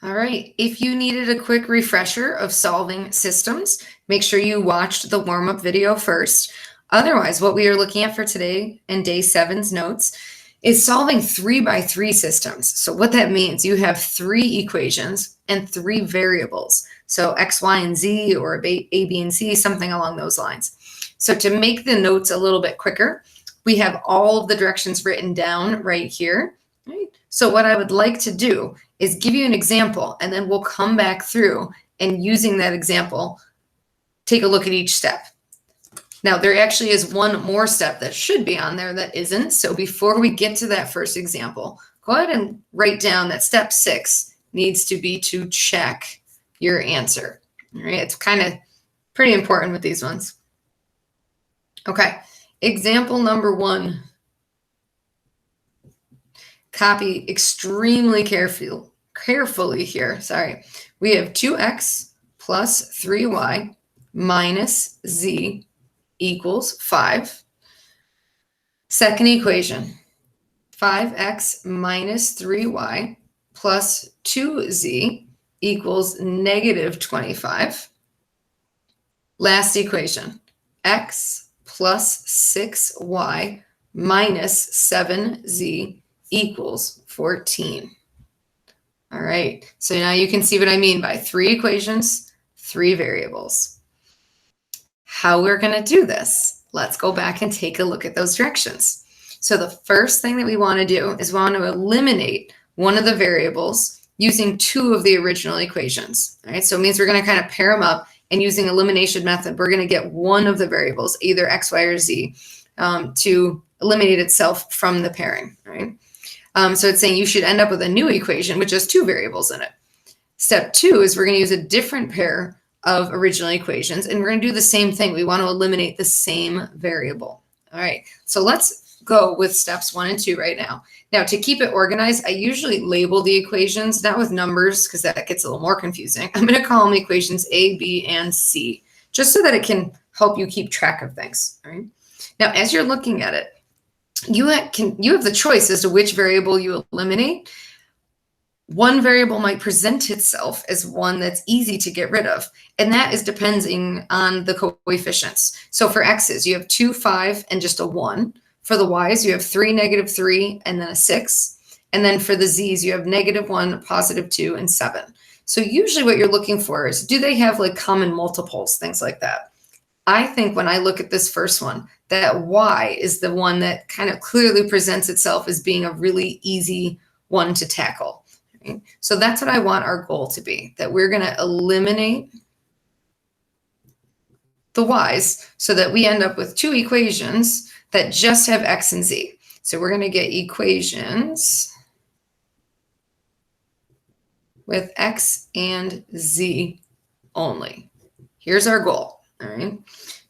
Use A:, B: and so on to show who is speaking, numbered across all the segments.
A: All right, if you needed a quick refresher of solving systems, make sure you watched the warm-up video first. Otherwise, what we are looking at for today in day 7's notes is solving 3x3 systems. So what that means, you have 3 equations and 3 variables. So x, y, and z, or a, b, and c, something along those lines. So to make the notes a little bit quicker, we have all of the directions written down right here. Right? So what I would like to do is give you an example, and then we'll come back through and using that example, take a look at each step. Now, there actually is one more step that should be on there that isn't. So before we get to that first example, go ahead and write down that step 6 needs to be to check your answer. All right, it's kind of pretty important with these ones. Okay, example number 1. Copy extremely carefully here. Sorry. We have 2x plus 3y minus z equals 5. Second equation, 5x minus 3y plus 2z equals negative 25. Last equation, x plus 6y minus 7z equals 14. All right, so now you can see what I mean by 3 equations, 3 variables. How we're going to do this, let's go back and take a look at those directions. So the first thing that we want to do is we want to eliminate one of the variables using 2 of the original equations. All right, so it means we're going to kind of pair them up, and using elimination method, we're going to get one of the variables, either x, y, or z, to eliminate itself from the pairing. Right? So it's saying you should end up with a new equation with just 2 variables in it. Step 2 is we're going to use a different pair of original equations, and we're going to do the same thing. We want to eliminate the same variable. All right, so let's go with steps 1 and 2 right now. Now, to keep it organized, I usually label the equations, not with numbers, because that gets a little more confusing. I'm going to call them equations A, B, and C, just so that it can help you keep track of things. All right. Now, as you're looking at it, you have the choice as to which variable you eliminate. One variable might present itself as one that's easy to get rid of, and that is depending on the coefficients. So for x's, you have 2, 5, and just a 1. For the y's, you have 3, negative 3, and then a 6. And then for the z's, you have negative 1, positive 2, and 7. So usually what you're looking for is, do they have like common multiples, things like that. I think when I look at this first one, that y is the one that kind of clearly presents itself as being a really easy one to tackle. Right? So that's what I want our goal to be, that we're going to eliminate the y's so that we end up with 2 equations that just have x and z. So we're going to get equations with x and z only. Here's our goal. All right.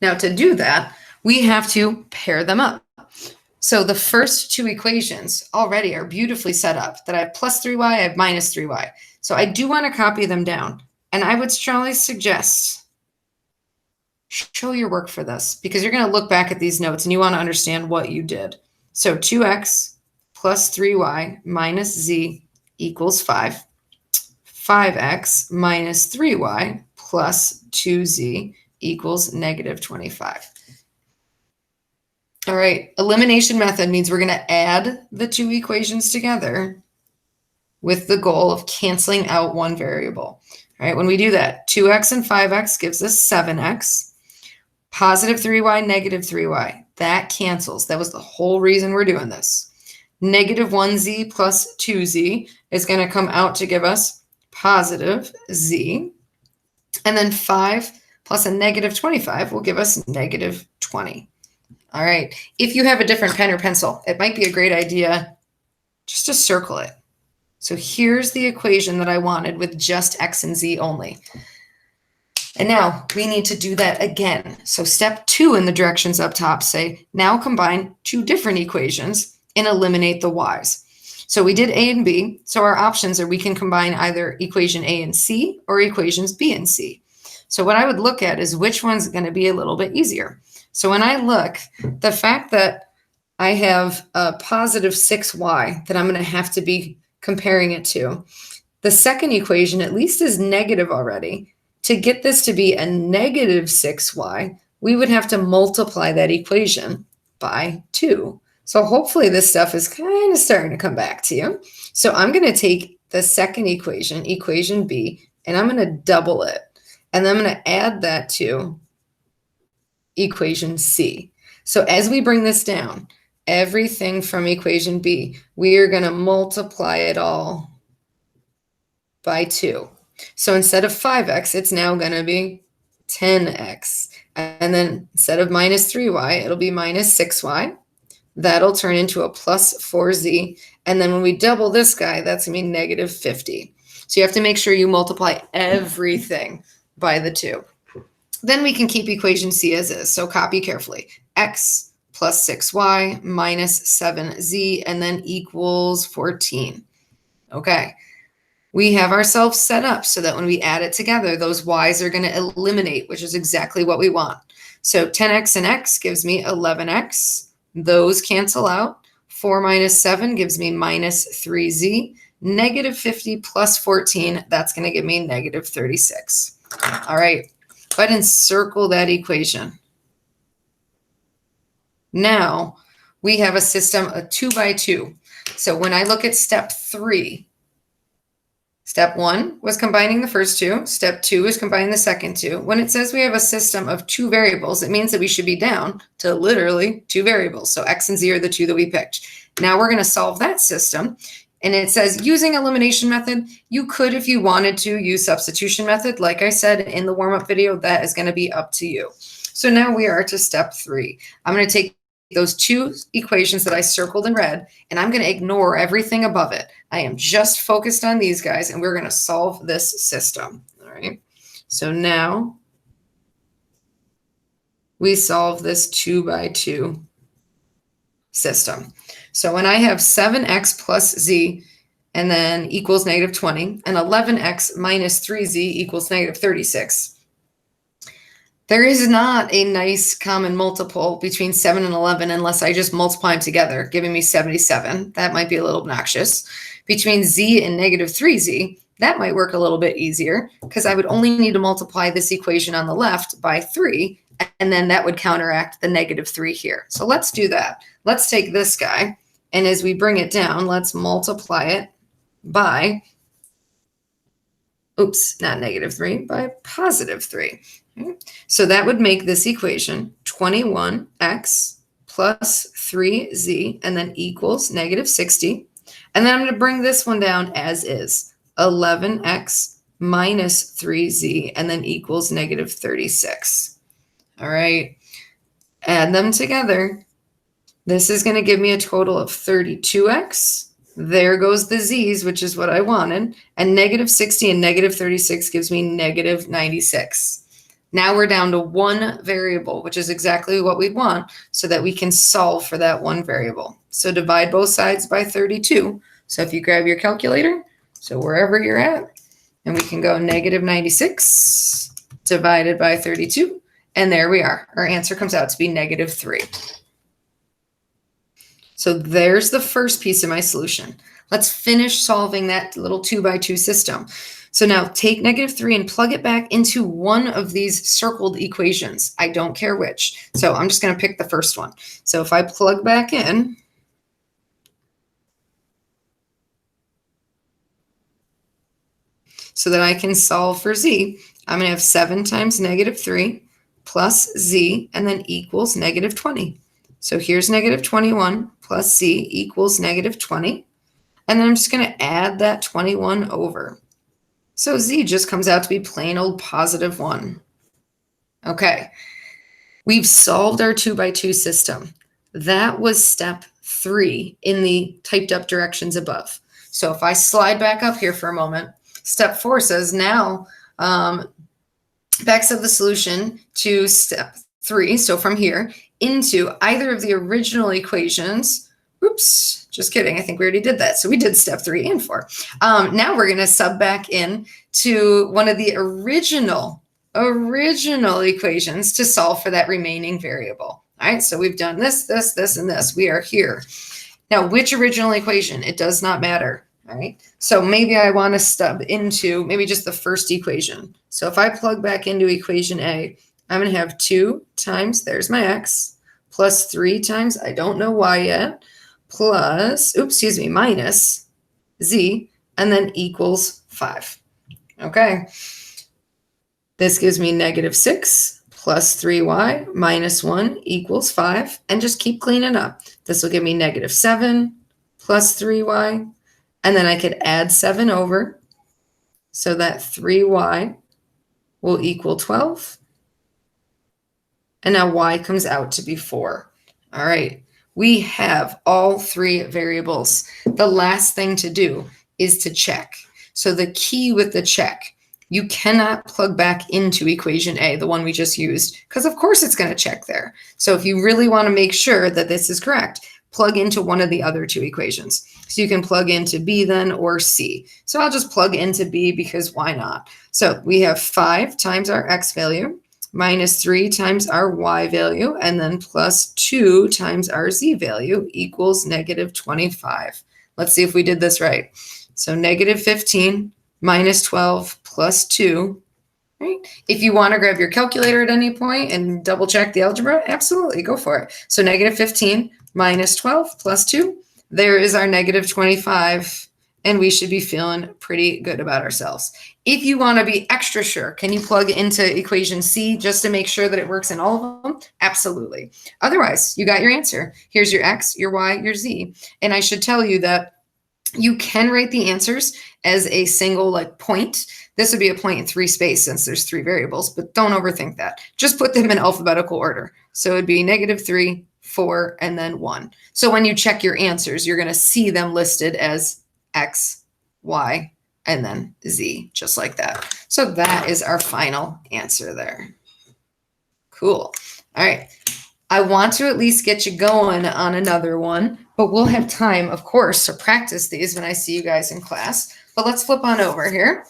A: Now to do that, we have to pair them up. So the first 2 equations already are beautifully set up, that I have plus 3y, I have minus 3y. So I do want to copy them down. And I would strongly suggest show your work for this, because you're going to look back at these notes and you want to understand what you did. So 2x plus 3y minus z equals 5. 5x minus 3y plus 2z equals negative 25. All right, elimination method means we're going to add the 2 equations together with the goal of canceling out one variable. All right, when we do that, 2x and 5x gives us 7x. Positive 3y, negative 3y, that cancels. That was the whole reason we're doing this. Negative 1z plus 2z is going to come out to give us positive z. And then 5 plus a negative 25 will give us negative 20. All right. If you have a different pen or pencil, it might be a great idea just to circle it. So here's the equation that I wanted with just x and z only. And now we need to do that again. So step 2 in the directions up top say, now combine 2 different equations and eliminate the y's. So we did A and B. So our options are we can combine either equation A and C or equations B and C. So what I would look at is which one's going to be a little bit easier. So when I look, the fact that I have a positive 6y that I'm going to have to be comparing it to, The second equation at least is negative already. To get this to be a negative 6y, we would have to multiply that equation by 2. So hopefully this stuff is kind of starting to come back to you. So I'm going to take the second equation, equation B, and I'm going to double it. And then I'm going to add that to equation C. So as we bring this down, everything from equation B, we are going to multiply it all by 2. So instead of 5x, it's now going to be 10x. And then instead of minus 3y, it'll be minus 6y. That'll turn into a plus 4z. And then when we double this guy, that's going to be negative 50. So you have to make sure you multiply everything by the 2. Then we can keep equation C as is. So copy carefully. X plus 6y minus 7z and then equals 14. Okay. We have ourselves set up so that when we add it together, those y's are going to eliminate, which is exactly what we want. So 10x and x gives me 11x. Those cancel out. 4 minus 7 gives me minus 3z. Negative 50 plus 14, that's going to give me negative 36. All right, go ahead and circle that equation. Now we have a system of 2 by 2. So when I look at step 3, step 1 was combining the first 2. Step 2 is combining the second 2. When it says we have a system of 2 variables, it means that we should be down to literally 2 variables. So x and z are the 2 that we picked. Now we're going to solve that system. And it says using elimination method, you could, if you wanted to, use substitution method. Like I said in the warm-up video, that is going to be up to you. So now we are to step 3. I'm going to take those 2 equations that I circled in red, and I'm going to ignore everything above it. I am just focused on these guys, and we're going to solve this system. All right. So now we solve this 2 by 2 system. So when I have 7x plus z and then equals negative 20 and 11x minus 3z equals negative 36, there is not a nice common multiple between 7 and 11 unless I just multiply them together, giving me 77. That might be a little obnoxious. Between z and negative 3z, that might work a little bit easier because I would only need to multiply this equation on the left by 3, and then that would counteract the negative 3 here. So let's do that. Let's take this guy, and as we bring it down, let's multiply it by, oops, not negative 3, by positive 3. Okay. So that would make this equation 21x plus 3z and then equals negative 60. And then I'm going to bring this one down as is, 11x minus 3z and then equals negative 36. All right, add them together. This is going to give me a total of 32x. There goes the z's, which is what I wanted. And negative 60 and negative 36 gives me negative 96. Now we're down to 1 variable, which is exactly what we'd want so that we can solve for that 1 variable. So divide both sides by 32. So if you grab your calculator, so wherever you're at, and we can go negative 96 divided by 32. And there we are. Our answer comes out to be negative 3. So there's the first piece of my solution. Let's finish solving that little 2 by 2 system. So now take negative 3 and plug it back into one of these circled equations. I don't care which. So I'm just going to pick the first one. So if I plug back in, so that I can solve for z, I'm going to have 7 times negative 3 plus z and then equals negative 20. So here's negative 21 plus z equals negative 20. And then I'm just going to add that 21 over. So z just comes out to be plain old positive 1. Okay, we've solved our 2 by 2 system. That was step 3 in the typed up directions above. So if I slide back up here for a moment, step 4 says now backs up the solution to step 3. So from here into either of the original equations. Oops, just kidding. I think we already did that. So we did step 3 and 4. Now we're going to sub back in to one of the original equations to solve for that remaining variable. All right, so we've done this, this, this, and this. We are here. Now, which original equation? It does not matter. All All right, so maybe I want to stub into maybe just the first equation. So if I plug back into equation A, I'm going to have 2 times, there's my x, plus 3 times, I don't know y yet, plus, minus z, and then equals 5. Okay, this gives me -6 plus 3y minus 1 equals 5, and just keep cleaning up. This will give me -7 plus 3y, and then I could add 7 over, so that 3y will equal 12. And now y comes out to be 4. All right, we have all 3 variables. The last thing to do is to check. So the key with the check, you cannot plug back into equation A, the one we just used, because of course it's going to check there. So if you really want to make sure that this is correct, plug into one of the other 2 equations. So you can plug into B then or C. So I'll just plug into B because why not? So we have 5 times our x value minus 3 times our y value, and then plus 2 times our z value equals -25. Let's see if we did this right. So -15 minus 12 plus 2. Right? If you want to grab your calculator at any point and double check the algebra, absolutely, go for it. So -15 minus 12 plus 2, there is our -25, and we should be feeling pretty good about ourselves. If you want to be extra sure, can you plug into equation C just to make sure that it works in all of them? Absolutely. Otherwise, you got your answer. Here's your x, your y, your z. And I should tell you that you can write the answers as a single point. This would be a point in 3 space since there's 3 variables, but don't overthink that. Just put them in alphabetical order. So it'd be -3, 4, and then 1. So when you check your answers, you're going to see them listed as x, y, and then z, just like that. So that is our final answer there. Cool. All right. I want to at least get you going on another one, but we'll have time, of course, to practice these when I see you guys in class. But let's flip on over here.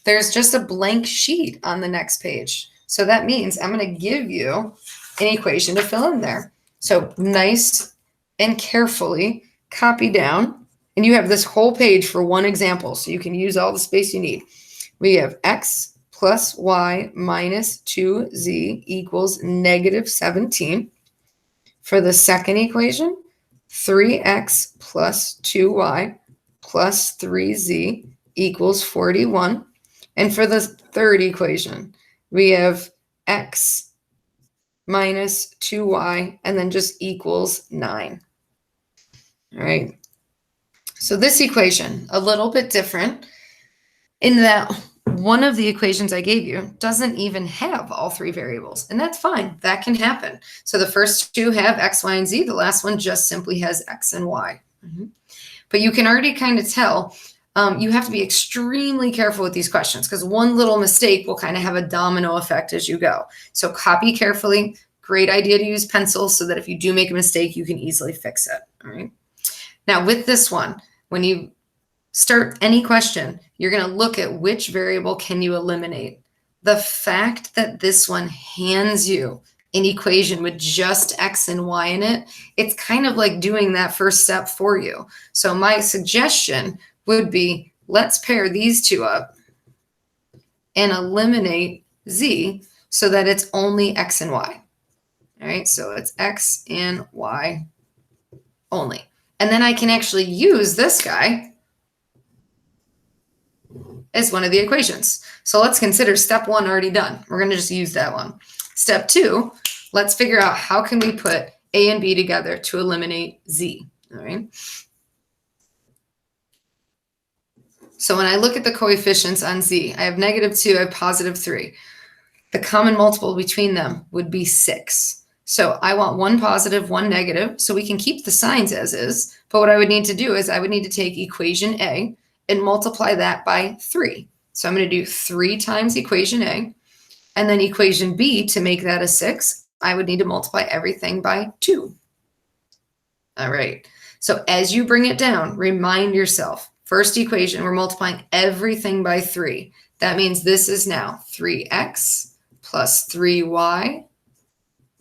A: There's just a blank sheet on the next page. So that means I'm going to give you an equation to fill in there. So nice and carefully copy down. And you have this whole page for one example, so you can use all the space you need. We have x plus y minus 2z equals -17. For the second equation, 3x plus 2y plus 3z equals 41. And for the third equation, we have x minus 2y and then just equals 9. All right. So this equation, a little bit different in that one of the equations I gave you doesn't even have all 3 variables, and that's fine. That can happen. So the first 2 have x, y, and z. The last one just simply has x and y. But you can already kind of tell you have to be extremely careful with these questions because one little mistake will kind of have a domino effect as you go. So copy carefully. Great idea to use pencils so that if you do make a mistake, you can easily fix it. All right. Now with this one, when you start any question, you're going to look at which variable can you eliminate. The fact that this one hands you an equation with just x and y in it, it's kind of like doing that first step for you. So my suggestion would be, let's pair these 2 up and eliminate z so that it's only x and y. All right, so it's x and y only. And then I can actually use this guy as one of the equations. So let's consider step 1 already done. We're going to just use that one. Step 2, let's figure out how can we put a and b together to eliminate z. All right. So when I look at the coefficients on z, I have -2, I have +3. The common multiple between them would be 6. So I want one positive, one negative, so we can keep the signs as is. But what I would need to do is I would need to take equation A and multiply that by 3. So I'm going to do 3 times equation A. And then equation B, to make that a 6, I would need to multiply everything by 2. All right. So as you bring it down, remind yourself, first equation, we're multiplying everything by 3. That means this is now 3x plus 3y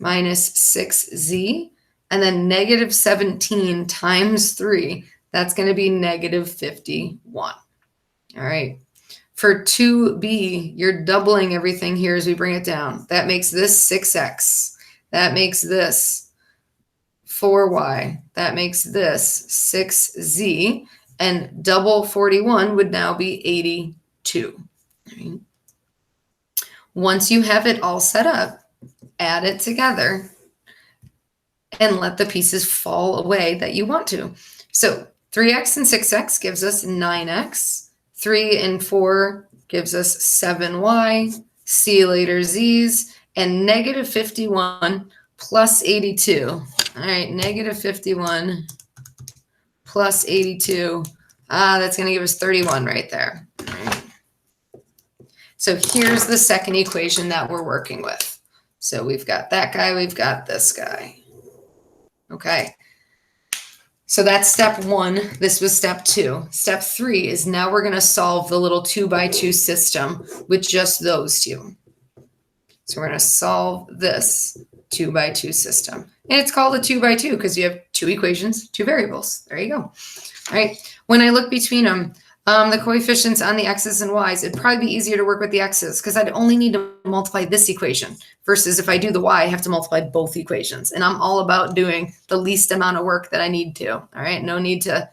A: minus 6z, and then -17 times 3. That's going to be negative 51. All right. For 2b, you're doubling everything here as we bring it down. That makes this 6x. That makes this 4y. That makes this 6z. And double 41 would now be 82. Right. Once you have it all set up, add it together and let the pieces fall away that you want to. So 3x and 6x gives us 9x. 3 and 4 gives us 7y. See you later, z's. And negative 51 plus 82. All right, negative 51 plus 82. That's going to give us 31 right there. All right. So here's the second equation that we're working with. So we've got that guy, we've got this guy. Okay. So that's step 1. This was step 2. Step 3 is now we're going to solve the little 2x2 system with just those two. So we're going to solve this 2x2 system. And it's called a 2x2 because you have 2 equations, 2 variables. There you go. All right. When I look between them, the coefficients on the x's and y's, it'd probably be easier to work with the x's because I'd only need to multiply this equation versus if I do the y, I have to multiply both equations. And I'm all about doing the least amount of work that I need to. All right. No need to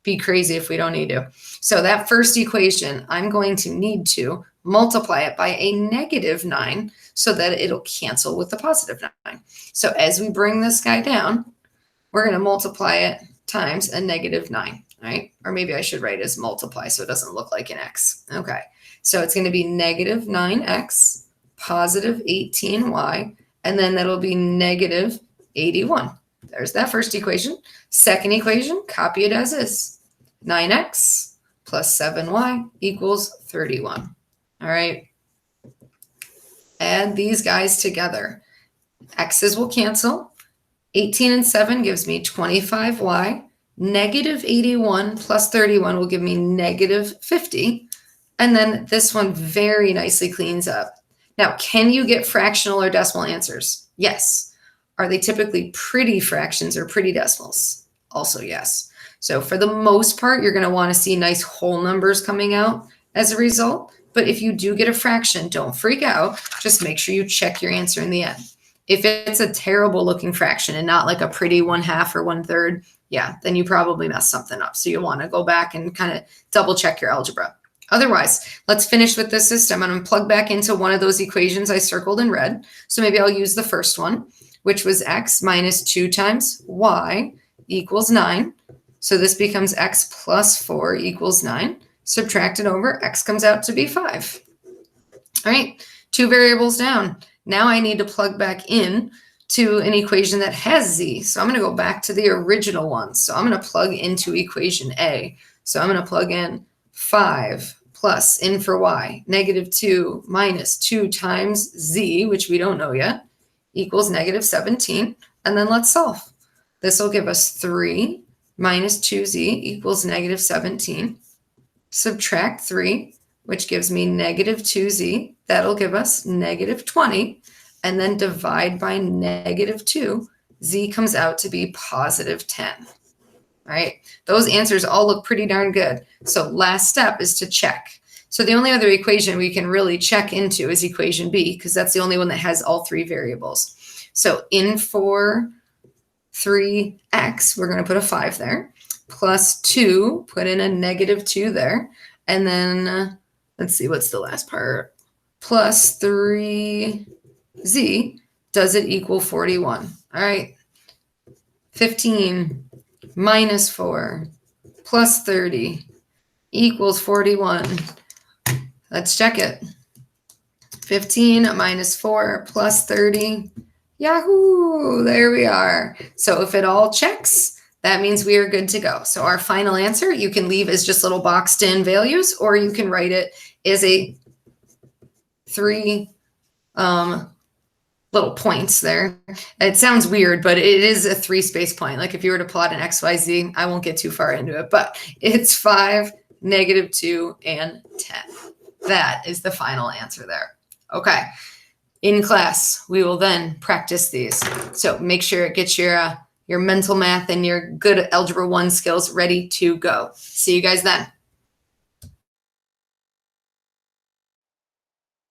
A: be crazy if we don't need to. So that first equation, I'm going to need to multiply it by a negative 9 so that it'll cancel with the positive 9. So as we bring this guy down, we're going to multiply it times a negative 9. Right? Or maybe I should write as multiply so it doesn't look like an x. Okay. So it's going to be negative 9x, positive 18y, and then that'll be negative 81. There's that first equation. Second equation, copy it as is. 9x plus 7y equals 31. All right. Add these guys together. X's will cancel. 18 and 7 gives me 25y. Negative 81 plus 31 will give me negative 50. And then this one very nicely cleans up. Now, can you get fractional or decimal answers? Yes. Are they typically pretty fractions or pretty decimals? Also, yes. So for the most part, you're going to want to see nice whole numbers coming out as a result. But if you do get a fraction, don't freak out. Just make sure you check your answer in the end. If it's a terrible looking fraction and not like a pretty 1/2 or 1/3, yeah, then you probably messed something up. So you want to go back and kind of double check your algebra. Otherwise, let's finish with this system. I'm going to plug back into one of those equations I circled in red. So maybe I'll use the first one, which was x minus 2 times y equals 9. So this becomes x plus 4 equals 9. Subtract it over, x comes out to be 5. All right, 2 variables down. Now I need to plug back in to an equation that has z. So I'm going to go back to the original one. So I'm going to plug into equation A. So I'm going to plug in 5 plus in for y, negative 2 minus 2 times z, which we don't know yet, equals negative 17. And then let's solve. This will give us 3 minus 2z equals negative 17. Subtract 3, which gives me negative 2z. That'll give us negative 20. And then divide by negative 2, z comes out to be positive 10. All right, those answers all look pretty darn good. So last step is to check. So the only other equation we can really check into is equation B, because that's the only one that has all 3 variables. So in for 3x, we're going to put a 5 there, plus 2, put in a negative 2 there, and then let's see, what's the last part? Plus 3z, does it equal 41? All right, 15 minus 4 plus 30 equals 41. Let's check it. 15 minus 4 plus 30. Yahoo! There we are. So if it all checks, that means we are good to go. So our final answer, you can leave as just little boxed in values, or you can write it as a 3 little points there. It sounds weird, but it is a 3-space point. Like if you were to plot an XYZ, I won't get too far into it, but it's 5, negative 2, and 10. That is the final answer there. Okay. In class, we will then practice these. So make sure it gets your your mental math and your good Algebra 1 skills ready to go. See you guys then.